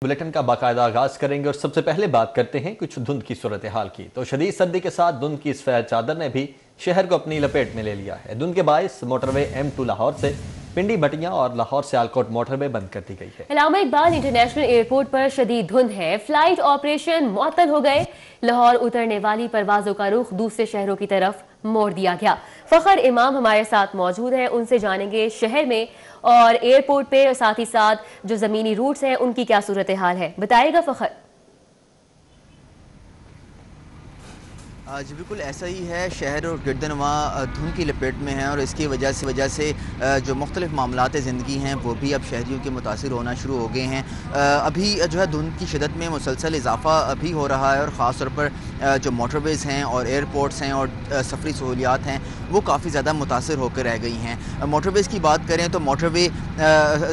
Bulletin का बाकायदा आगाज करेंगे और सबसे पहले बात करते हैं कुछ धुंध की सूरत हाल की। तो शदीद सर्दी के साथ धुंध की सफेद चादर ने भी शहर को अपनी लपेट में ले लिया है। धुंध के बायस मोटरवे M2 लाहौर से पिंडी भटियां और लाहौर से आलकोट मोटरवे बंद कर दी गई है। अल्लामा इकबाल इंटरनेशनल एयरपोर्ट पर शदीद धुंध है। फ्लाइट ऑपरेशन मुअत्तल हो गए। लाहौर उतरने वाली परवाजों का रुख दूसरे शहरों की तरफ मोड़ दिया गया। फखर इमाम हमारे साथ मौजूद हैं, उनसे जानेंगे शहर में और एयरपोर्ट पे और साथ ही साथ जो जमीनी रूट्स हैं उनकी क्या सूरत हाल है, बताइएगा फखर। जी बिल्कुल ऐसा ही है। शहर और गिरदनवा धुंध की लपेट में है और इसकी वजह से जो मुख्तलिफ मामलात ज़िंदगी हैं वो भी अब शहरियों के मुतासिर होना शुरू हो गए हैं। अभी जो है धुंध की शिदत में मुसलसल इजाफा अभी हो रहा है और ख़ास तौर पर जो मोटरवेज़ हैं और एयरपोर्ट्स हैं और सफरी सहूलियात हैं वो काफ़ी ज़्यादा मुतासिर होकर रह गई हैं। मोटरवेज़ की बात करें तो मोटरवे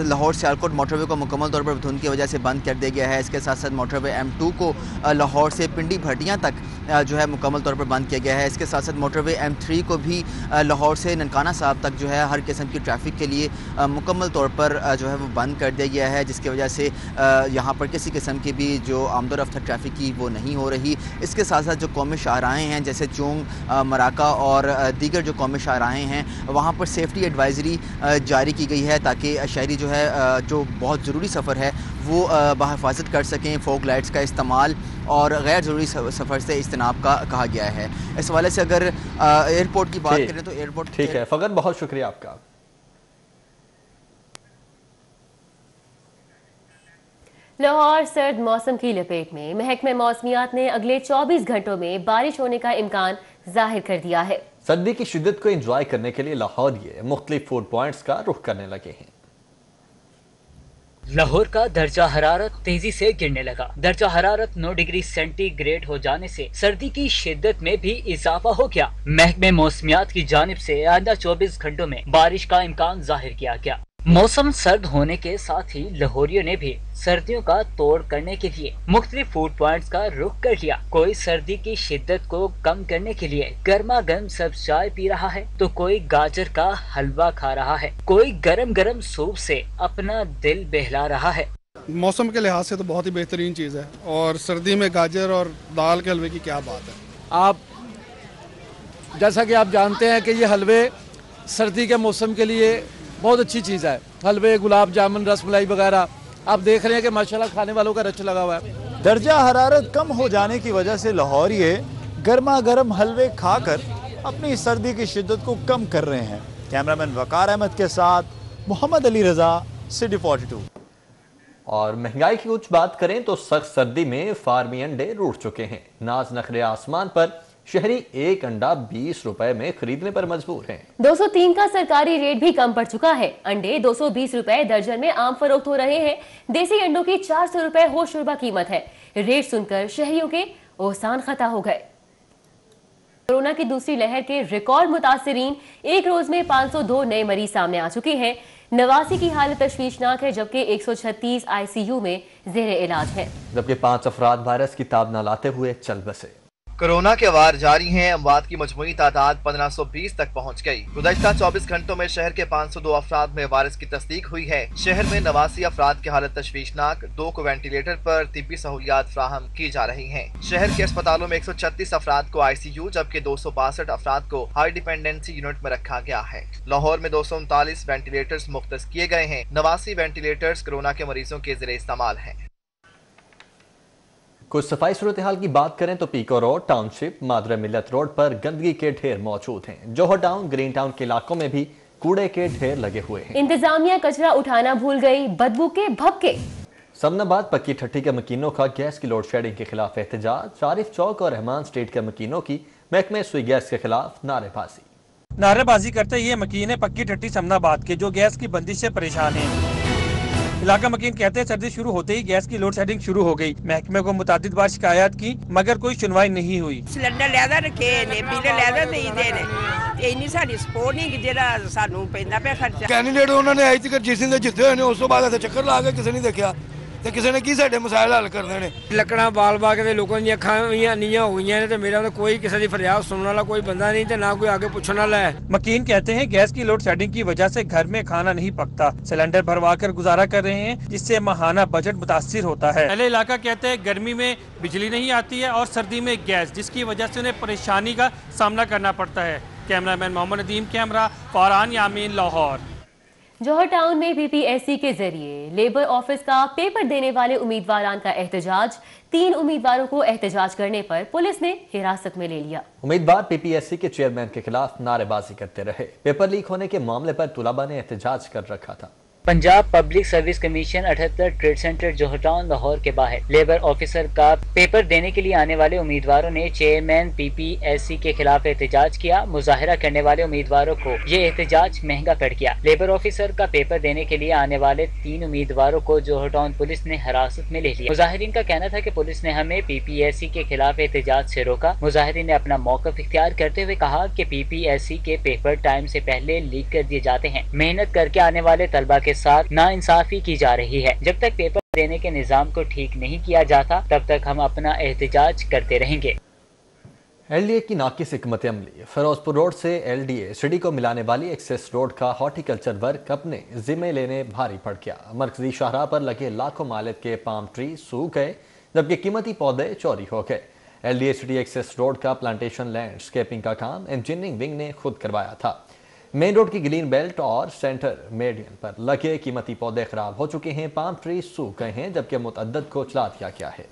लाहौर सियालकोट मोटरवे को मुकम्मल तौर पर धुंध की वजह से बंद कर दिया गया है। इसके साथ साथ मोटरवे M2 को लाहौर से पिंडी भटियां तक जो है मुकम्मल तौर पर बंद किया गया है। इसके साथ साथ मोटरवे M3 को भी लाहौर से ननकाना साहब तक जो है हर किस्म की ट्रैफिक के लिए मुकम्मल तौर पर जो है वो बंद कर दिया गया है, जिसकी वजह से यहाँ पर किसी किस्म की भी जो आमदोरफ्त ट्रैफिक की वो नहीं हो रही। इसके साथ साथ जो कौमी शाहराहें हैं जैसे चोंग, मराका और दीगर जो कौमी शाहराहें हैं वहाँ पर सेफ्टी एडवाइज़री जारी की गई है ताकि शहरी जो है जो बहुत ज़रूरी सफ़र है वो बहिफाजत कर सकें। फोक लाइट्स का इस्तेमाल और गैर ज़रूरी सफ़र से इज्तनाब का कहा गया है। इस हवाले से अगर एयरपोर्ट की बात करें तो एयरपोर्ट ठीक है फगत, बहुत शुक्रिया आपका। लाहौर सर्द मौसम की लपेट में। महकमे मौसमियात ने अगले 24 घंटों में बारिश होने का इम्कान जाहिर कर दिया है। सर्दी की शिद्दत को एंजॉय करने के लिए लाहौरिये मुख्तलिफ फूड पॉइंट्स का रुख करने लगे हैं। लाहौर का दर्जा हरारत तेजी से गिरने लगा। दर्जा हरारत 9 डिग्री सेंटीग्रेड हो जाने से सर्दी की शिद्दत में भी इजाफा हो गया। महकमे मौसमियात की जानिब से आइंदा 24 घंटों में बारिश का इम्कान जाहिर किया गया। मौसम सर्द होने के साथ ही लाहौरियों ने भी सर्दियों का तोड़ करने के लिए मुख्तलिफ फूड पॉइंट्स का रुख कर लिया। कोई सर्दी की शिद्दत को कम करने के लिए गर्मा गर्म सब्ज चाय पी रहा है तो कोई गाजर का हलवा खा रहा है, कोई गरम गरम सूप से अपना दिल बहला रहा है। मौसम के लिहाज से तो बहुत ही बेहतरीन चीज़ है और सर्दी में गाजर और दाल के हलवे की क्या बात है। आप जैसा कि आप जानते हैं कि ये हलवे सर्दी के मौसम के लिए बहुत अच्छी चीज़ है। हलवे, गुलाब जामुन, रसमलाई वगैरह आप देख रहे हैं कि माशाल्लाह खाने वालों का रच लगा हुआ है। दर्जा हरारत कम हो जाने की वजह से लाहौरिये गर्मा गर्म हलवे खाकर अपनी सर्दी की शिद्दत को कम कर रहे हैं। कैमरामैन वकार अहमद के साथ मोहम्मद अली रजा, सिटी 42। और महंगाई की कुछ बात करें तो सख्त सर्दी में फार्मी अंडे रूठ चुके हैं। नाज नखरे आसमान पर शहरी एक अंडा 20 रुपए में खरीदने पर मजबूर हैं। 203 का सरकारी रेट भी कम पड़ चुका है। अंडे 220 रुपए दर्जन में आम फरोख्त हो रहे हैं। देसी अंडों की 400 रुपए होशरुबा कीमत है। रेट सुनकर शहरियों के ओसान खता हो गए। कोरोना की दूसरी लहर के रिकॉर्ड मुतासिरीन, एक रोज में 502 नए मरीज सामने आ चुके हैं। 89 की हालत तशवीशनाक है जबकि 136 ICU में ज़ेरे इलाज है, जबकि 5 अफराद वायरस की ताब न लाते हुए चल बसे। कोरोना के वार जारी हैं। अमवात की मजमूई तादाद 1520 तक पहुंच गई। गुज़श्ता 24 घंटों में शहर के 502 अफराद में वायरस की तस्दीक हुई है। शहर में 89 अफराद की हालत तशवीशनाक, 2 को वेंटिलेटर पर तिब्बी सहूलियात फ्राहम की जा रही हैं। शहर के अस्पतालों में 136 अफराद को ICU जबकि 262 अफराद को हाई डिपेंडेंसी यूनिट में रखा गया है। लाहौर में 239 वेंटिलेटर्स मुख्तस किए गए हैं। 89 वेंटिलेटर्स कोरोना के मरीजों के ज़रिए इस्तेमाल हैं। कुछ सफाई सूरत हाल की बात करें तो पीको रोड, टाउनशिप, मादरा मिल्लत रोड पर गंदगी के ढेर मौजूद हैं। जोहर टाउन, ग्रीन टाउन के इलाकों में भी कूड़े के ढेर लगे हुए हैं। इंतजामिया कचरा उठाना भूल गई, बदबू के भपके। समनाबाद पक्की ठट्टी के मकीनों का गैस की लोड शेडिंग के खिलाफ एहतजाज। आरिफ चौक और रहमान स्ट्रीट के मकीनों की महकमे सुई गैस के खिलाफ नारेबाजी करते ये मकीन पक्की ठट्टी समनाबाद के जो गैस की बंदिश से परेशान हैं। इलाका मकीन कहते हैं सर्दी शुरू होते ही गैस की लोड शेडिंग शुरू हो गई। महकमे को मुतादिद बार शिकायत की मगर कोई सुनवाई नहीं हुई। सिलेंडर लिया रखे ने बिल लिया दे ने इन्नी सारी सपोर्ट नहीं जेड़ा सानू पैंदा पे खर्चा। कैंडिडेट उन्होंने आई थी जिस दिन जिते हुए ने उस तो बाद चक्कर ला के किसी ने देखा ਤੇ ਕਿਸੇ ਨੇ ਕੀ ਸਾਡੇ ਮਸਾਇਲ ਹੱਲ ਕਰਨੇ ਨੇ। ਲੱਕੜਾਂ ਬਾਲ ਬਾਲ ਕੇ ਲੋਕਾਂ ਦੀਆਂ ਅੱਖਾਂ ਵੀ ਨੀਆਂ ਹੋ ਗਈਆਂ ਨੇ ਤੇ ਮੇਰਾ ਤਾਂ ਕੋਈ ਕਿਸੇ ਦੀ फरियाद सुनने वाला कोई बंदा नहीं तो ना कोई आगे पूछने वाला है। मकीन कहते हैं गैस की लोड शेडिंग की वजह से घर में खाना नहीं पकता, सिलेंडर भरवा कर गुजारा कर रहे हैं जिससे माहाना बजट मुतासिर होता है। पहले इलाका कहते हैं गर्मी में बिजली नहीं आती है और सर्दी में गैस, जिसकी वजह से उन्हें परेशानी का सामना करना पड़ता है। कैमरामैन मोहम्मद नदीम, कैमरा फरहान यामीन, लाहौर। जौहर टाउन में PPSC के जरिए लेबर ऑफिस का पेपर देने वाले उम्मीदवारान का एहतजाज। 3 उम्मीदवारों को एहतजाज करने पर पुलिस ने हिरासत में ले लिया। उम्मीदवार PPSC के चेयरमैन के खिलाफ नारेबाजी करते रहे। पेपर लीक होने के मामले पर तुलाबा ने एहतजाज कर रखा था। Punjab public service commission 78 trade center Johar town Lahore के बाहर लेबर ऑफिसर का पेपर देने के लिए आने वाले उम्मीदवारों ने चेयरमैन PPSC के खिलाफ एहतजाज किया। मुजाहिरा करने वाले उम्मीदवारों को ये एहतजाज महंगा पड़ गया। लेबर ऑफिसर का पेपर देने के लिए आने वाले 3 उम्मीदवारों को जौहर टाउन पुलिस ने हिरासत में ले लिया। मुजाहिरीन का कहना था कि पुलिस ने हमें PPSC के खिलाफ एहतजाज से रोका। मुजाहिरीन ने अपना मौक़िफ़ इख्तियार करते हुए कहा कि PPSC के पेपर टाइम से पहले लीक कर दिए जाते हैं। मेहनत करके आने वाले तलबा के साथ नाइंसाफी की जा रही है। जब तक पेपर देने के निजाम को ठीक नहीं किया जाता तब तक हम अपना एहतजाज करते रहेंगे। LDA की नाकिस हिकमत अमली। फिरोजपुर रोड से LDA सिटी को मिलाने वाली एक्सेस रोड का हॉर्टिकल्चर वर्क अपने जिम्मे लेने भारी पड़ गया। मरकजी शाहराह पर लगे लाखों मालिक के पाम ट्री सूख गए जबकि कीमती पौधे चोरी हो गए। LDA सिटी एक्सेस रोड का प्लांटेशन लैंडस्केपिंग का काम इंजीनियरिंग विंग ने खुद करवाया था। मेन रोड की ग्रीन बेल्ट और सेंटर मेडियन पर लगे कीमती पौधे खराब हो चुके हैं, पाम ट्री सूख गए हैं जबकि मुतअद्दिद को चला दिया गया है।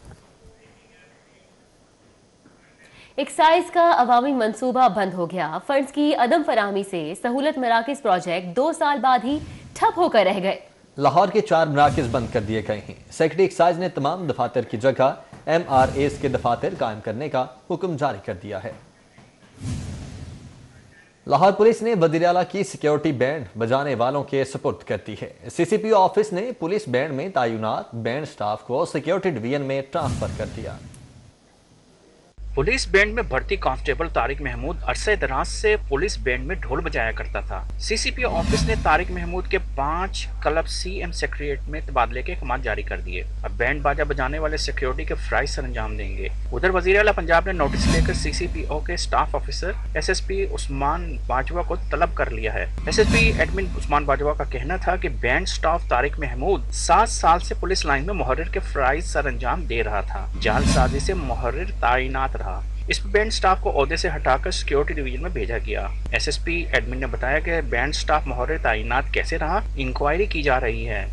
एक्साइज का अवामी मंसूबा बंद हो गया। फंड्स की अदम फराहमी से सहूलत मराकिज प्रोजेक्ट 2 साल बाद ही ठप होकर रह गए। लाहौर के 4 मराकिज बंद कर दिए गए हैं। सेक्रेटरी एक्साइज ने तमाम दफातर की जगह MRAs के दफातर कायम करने का हुक्म जारी कर दिया है। लाहौर पुलिस ने वज़ीर आला की सिक्योरिटी बैंड बजाने वालों के सुपुर्द कर दी है। CCPO ऑफिस ने पुलिस बैंड में तैनात बैंड स्टाफ को सिक्योरिटी डिवीजन में ट्रांसफर कर दिया। पुलिस बैंड में भर्ती कांस्टेबल तारिक महमूद अरसे दराज से पुलिस बैंड में ढोल बजाया करता था। CCPO ऑफिस ने तारिक महमूद के 5 क्लब CM सेक्रेटरीट में तबादले के हुक्म जारी कर दिए। अब बैंड बाजा बजाने वाले सिक्योरिटी के फराइज सर अंजाम देंगे। उधर वज़ीर आला पंजाब ने नोटिस लेकर CCPO के staff officer SSP Usman Bajwa को तलब कर लिया है। SSP एडमिन उस्मान बाजवा का कहना था कि बैंड स्टाफ तारिक महमूद 7 साल से पुलिस लाइन में मुहर्रिर के फराइज सर अंजाम दे रहा था। जालसाजी से मुहर्रिर तैनात रहा। इस बैंड स्टाफ को ओहदे से हटाकर सिक्योरिटी डिवीजन में भेजा गया। SSP एडमिन ने बताया कि बैंड स्टाफ मुहर्रिर तैनात कैसे रहा, इंक्वायरी की जा रही है।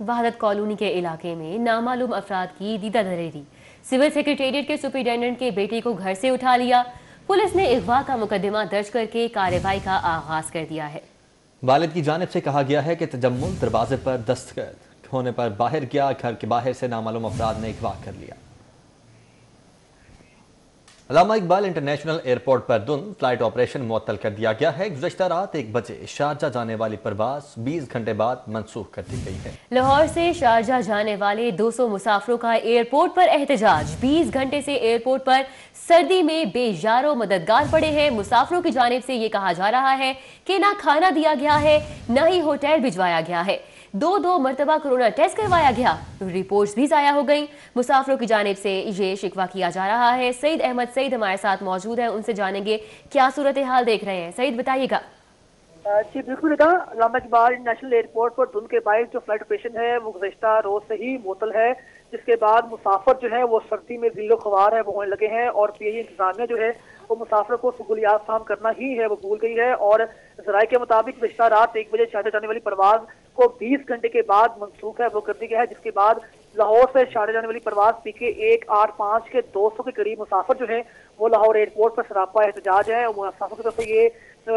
वहादत कॉलोनी के इलाके में नामालूम अफराद की दीदा दलेरी। सिविल सेक्रेटेरिएट के सुपरिटेंडेंट के बेटे को घर से उठा लिया। पुलिस ने अगवा का मुकदमा दर्ज करके कार्रवाई का आगाज कर दिया है। वालिद की जानिब से कहा गया है कि तजम्मुल दरवाजे पर दस्तखत होने पर बाहर गया। घर के बाहर से नामालूम अफराद ने अगवा कर लिया। अल्लामा इकबाल इंटरनेशनल एयरपोर्ट पर धुंध, फ्लाइट ऑपरेशन मुअत्तल कर दिया गया है। गुज़श्ता रात 1 बजे शारजा जाने वाली परवाज 20 घंटे बाद मनसूख कर दी गई है। लाहौर से शारजा जाने वाले 200 मुसाफिरों का एयरपोर्ट पर एहतजाज। 20 घंटे से एयरपोर्ट पर सर्दी में बेयारो मददगार पड़े हैं। मुसाफिरों की जानिब से ये कहा जा रहा है कि ना खाना दिया गया है, ना ही होटल भिजवाया गया है। 2 मरतबा कोरोना टेस्ट करवाया गया, रिपोर्ट्स भी जाया हो गई। मुसाफिरों की जानिब से ये शिकवा किया जा रहा है। सईद अहमद सईद हमारे साथ मौजूद है, उनसे जानेंगे क्या सूरत हाल देख रहे हैं। सईद बताइएगा। जी बिल्कुल, अल्लामा इकबाल इंटरनेशनल एयरपोर्ट पर धुंध के बायस जो फ्लाइट ऑपरेशन है वो गुज़श्ता रोज से ही मुअत्तल है, जिसके बाद मुसाफिर जो है वो सर्दी में जिल्लो ख्वार है वो होने लगे हैं और PIA इंतजामिया जो है वो मुसाफिर को सहूलियात फराहम करना ही है वो भूल गई है। और जराये के मुताबिक गुज़श्ता रात 1 बजे शारजा जाने वाली परवाज को 20 घंटे के बाद मनसूख है वो कर दी गया है, जिसके बाद लाहौर से शारजा जाने वाली परवाज PK 185 के 200 के करीब मुसाफिर जो है वो लाहौर एयरपोर्ट पर सरापा एहतजाज है। मुसाफिर की तरफ से ये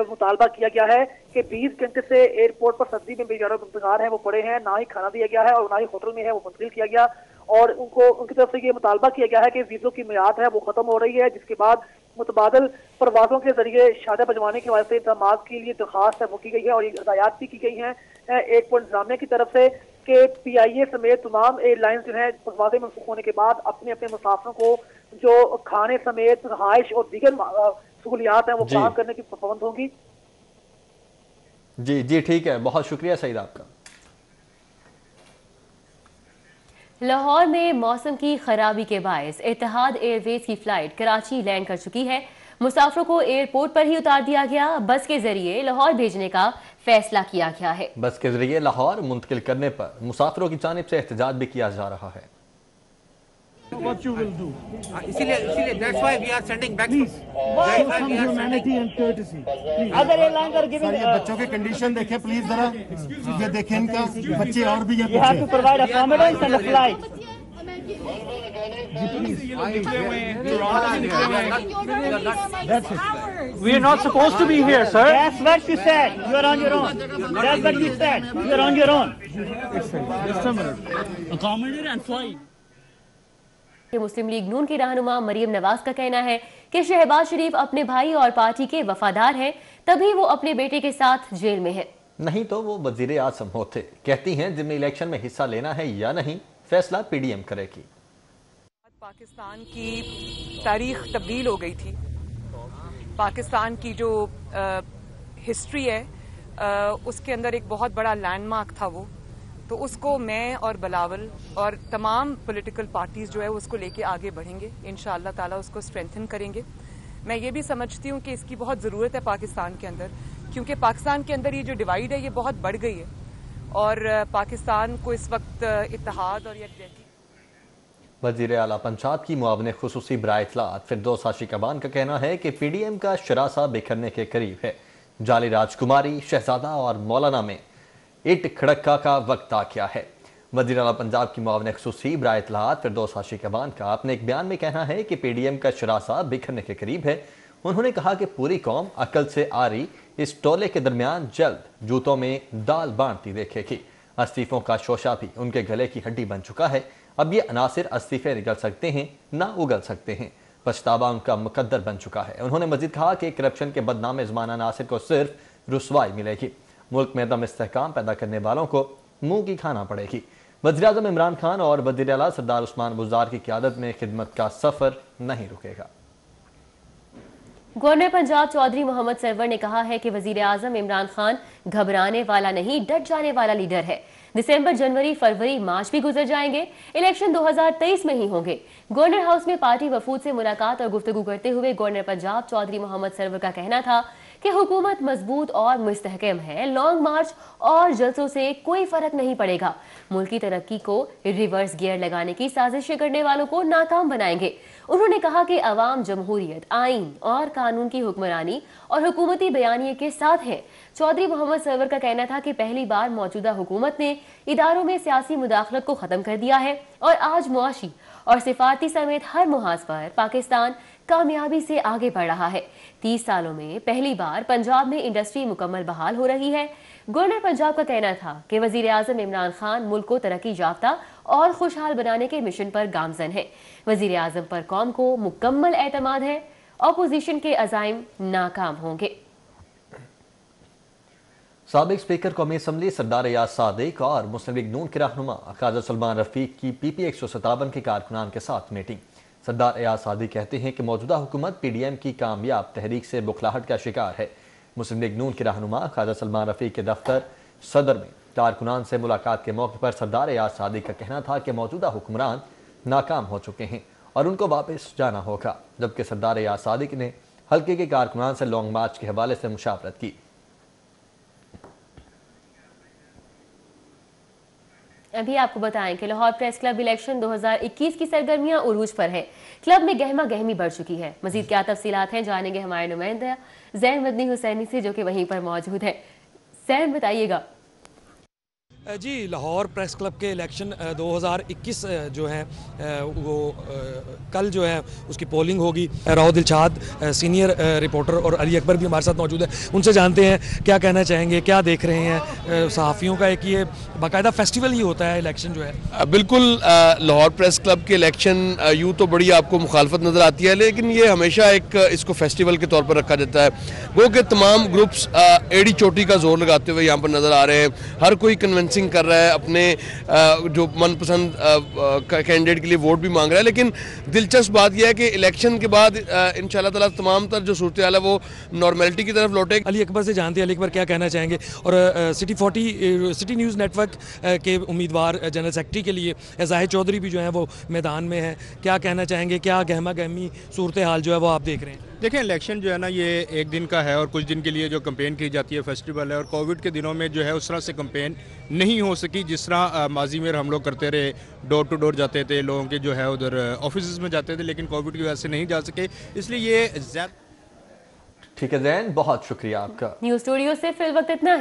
मुतालबा किया गया है कि 20 घंटे से एयरपोर्ट पर सर्दी में बेजारो इंतजार है वो पड़े हैं, ना ही खाना दिया गया है और ना ही होटल में है वो मुंतकिल किया गया। और उनकी तरफ से ये मुतालबा किया गया है कि वीज़ों की मियाद है वो खत्म हो रही है, जिसके बाद मुतबादल परवाजों के जरिए शारजा भिजवाने के वास्ते इंतजाम के लिए दरखास्त है वो की गई है और ये हिदायत भी की गई है एयरपोर्ट इंतजामिया की तरफ से कि PIA समेत तमाम एयरलाइंस जो है परवाजें मनसूख होने के बाद अपने अपने मुसाफिरों को जो खाने समेत रहाइश और दीगर सहूलियात हैं वो फराहम करने की पाबंद होंगी। जी ठीक है, बहुत शुक्रिया सईद आपका। लाहौर में मौसम की खराबी के बायस इत्तेहाद एयरवेज की फ्लाइट कराची लैंड कर चुकी है। मुसाफिरों को एयरपोर्ट पर ही उतार दिया गया। बस के जरिए लाहौर भेजने का फैसला किया गया है। बस के जरिए लाहौर मुंतकिल करने पर मुसाफिरों की जानिब से एहतजाज भी किया जा रहा है। What you will do? इसीलिए that's why we are sending back. Please, show some humanity and courtesy. Other airlines are giving. ये बच्चों की कंडीशन देखें प्लीज जरा, ये देखें इनका बच्चे और भी ये पीछे. You have to provide accommodation and a flight. We are not supposed to be here, sir. That's what you said. You are on your own. That's what you said. You are on your own. Just a minute. Accommodate and flight. Muslim League Noon की रहनुमा मरियम नवाज का कहना है कि शहबाज शरीफ अपने भाई और party के वफादार हैं, तभी वो अपने बेटे के साथ जेल में है, नहीं तो वो वजीर आज़म होते। कहती हैं जिम्नी इलेक्शन में हिस्सा लेना है या नहीं, फैसला पीडीएम करेगी। पाकिस्तान की तारीख तब्दील हो गई थी। पाकिस्तान की जो हिस्ट्री है उसके अंदर एक बहुत बड़ा लैंडमार्क था वो, तो उसको मैं और बिलावल और तमाम पॉलिटिकल पार्टीज जो है उसको लेके आगे बढ़ेंगे। इंशाअल्लाह ताला उसको स्ट्रेंथन करेंगे। मैं ये भी समझती हूँ कि इसकी बहुत ज़रूरत है पाकिस्तान के अंदर, क्योंकि पाकिस्तान के अंदर ये जो डिवाइड है ये बहुत बढ़ गई है और पाकिस्तान को इस वक्त इत्तेहाद और यकजहती। वज़ीर आला पंजाब की मुआविन खुसूसी बराए इत्तलात फिरदौस आशिकाबान का कहना है कि पीडीएम का शरासा बिखरने के करीब है। जाली राजकुमारी, शहजादा और मौलाना में इट खड़क्का का वक्त आ गया है। वज़ीर आला पंजाब की मुआविन खुसूसी बराए इत्तलात फिरदौस आशिकाबान का अपने एक बयान में कहना है कि पीडीएम का शरासा बिखरने के करीब है। उन्होंने कहा कि पूरी कौम अकल से आ रही इस टोले के दरमियान जल्द जूतों में दाल बांटती देखेगी। अस्तीफों का शोशा भी उनके गले की हड्डी बन चुका है। अब ये अनासिर अस्तीफे निकल सकते हैं ना उगल सकते हैं। पछतावा उनका मुकद्दर बन चुका है। उन्होंने मजीद कहा कि करप्शन के बदनाम ज़माना नासिर को सिर्फ रुसवाई मिलेगी। मुल्क में दम इस्तेहकाम पैदा करने वालों को मुंह की खाना पड़ेगी। वज़ीर-ए-आज़म इमरान खान और वज़ीर आला सरदार उस्मान बुज़दार की क़यादत में खिदमत का सफ़र नहीं रुकेगा। गवर्नर पंजाब चौधरी मोहम्मद सरवर ने कहा है कि वज़ीर-ए-आज़म इमरान खान घबराने वाला नहीं, डट जाने वाला लीडर है। दिसंबर, जनवरी, फरवरी, मार्च भी गुजर जाएंगे, इलेक्शन 2023 में ही होंगे। गवर्नर हाउस में पार्टी वफूद से मुलाकात और गुफ्तगू करते हुए गवर्नर पंजाब चौधरी मोहम्मद सरवर का कहना था कि हुकूमत मजबूत और मुस्तहकम है। लॉन्ग मार्च और जलसों से कोई फर्क नहीं पड़ेगा। मुल्क की तरक्की को रिवर्स गियर लगाने की साजिशें करने वालों को नाकाम बनाएंगे। उन्होंने कहा कि अवाम जमहूरियत, आइन और कानून की हुक्मरानी और हुकूमती बयानिए के साथ है। चौधरी मोहम्मद सरवर का कहना था कि पहली बार मौजूदा हुकूमत ने इदारों में सियासी मुदाखलत को खत्म कर दिया है और आज मुआशी और सिफारती समेत हर मुहाज पर पाकिस्तान कामयाबी से आगे बढ़ रहा है। 30 सालों में पहली बार पंजाब में इंडस्ट्री मुकम्मल बहाल हो रही है। गवर्नर पंजाब का कहना था कि वजीर आज़म इमरान खान मुल्क को तरक्की याफ्ता और खुशहाल बनाने के मिशन पर गामजन है। वजीर आज़म पर कौम को मुकम्मल एतमाद है। ऑपोजिशन के अज़ाइम नाकाम होंगे। साबिक स्पीकर कौमी असम्बली सरदार एयाज सादिक और मुस्लिम लीग नून के रहनुमा ख्वाजा सलमान रफीक की PP 157 के कारकुनान के साथ मीटिंग। सरदार एयाज सादिक कहते हैं कि मौजूदा हुकूमत PDM की कामयाब तहरीक से बुखलाहट का शिकार है। मुस्लिम लीग नून के रहनुमा ख्वाजा सलमान रफीक के दफ्तर सदर में कारकुनान से मुलाकात के मौके पर सरदार एयाज सादिक का कहना था कि मौजूदा हुक्मरान नाकाम हो चुके हैं और उनको वापस जाना होगा। जबकि सरदार एयाज सादिक ने हल्के के कारकुनान से लॉन्ग मार्च के हवाले से मुशावरत की। अभी आपको बताएं कि लाहौर प्रेस क्लब इलेक्शन 2021 की सरगर्मियां उरूज पर है। क्लब में गहमा गहमी बढ़ चुकी है। मजीद क्या तफसीलात हैं जानेंगे हमारे नुमाइंदा जैन मदनी हुसैनी से, जो कि वहीं पर मौजूद है। जैन, बताइएगा। जी, लाहौर प्रेस क्लब के इलेक्शन 2021 जो है वो कल जो है उसकी पोलिंग होगी। राव दिलशाद सीनियर रिपोर्टर और अली अकबर भी हमारे साथ मौजूद है। उनसे जानते हैं क्या कहना चाहेंगे, क्या देख रहे हैं। सहाफ़ियों का एक ये बाकायदा फेस्टिवल ही होता है इलेक्शन जो है। बिल्कुल, लाहौर प्रेस क्लब के इलेक्शन यूँ तो बड़ी आपको मुखालफत नज़र आती है, लेकिन ये हमेशा एक इसको फेस्टिवल के तौर पर रखा जाता है। वो कि तमाम ग्रुप्स एड़ी चोटी का जोर लगाते हुए यहाँ पर नज़र आ रहे हैं। हर कोई कन्वेंशन कैनवसिंग कर रहा है, अपने जो मनपसंद कैंडिडेट के लिए वोट भी मांग रहा है। लेकिन दिलचस्प बात यह है कि इलेक्शन के बाद इंशाल्लाह ताला तमाम तर जो सूरत हाल है वो नॉर्मेलिटी की तरफ लौटेगी। अली अकबर से जानते हैं, अली अकबर क्या कहना चाहेंगे। और सिटी न्यूज़ नेटवर्क के उम्मीदवार जनरल सेक्रेटरी के लिए जाहिद चौधरी भी जो है वो मैदान में है, क्या कहना चाहेंगे, क्या गहमा गहमी सूरत हाल जो है वो आप देख रहे हैं? देखें, इलेक्शन जो है ना ये एक दिन का है और कुछ दिन के लिए जो कैंपेन की जाती है फेस्टिवल है, और कोविड के दिनों में जो है उस तरह से कैंपेन नहीं हो सकी जिस तरह माजी में हम लोग करते रहे। डोर टू डोर जाते थे, लोगों के जो है उधर ऑफिस में जाते थे, लेकिन कोविड की वजह से नहीं जा सके, इसलिए ये ठीक है जैन, बहुत शुक्रिया आपका। न्यूज़ स्टूडियो से फिल वक्त इतना ही।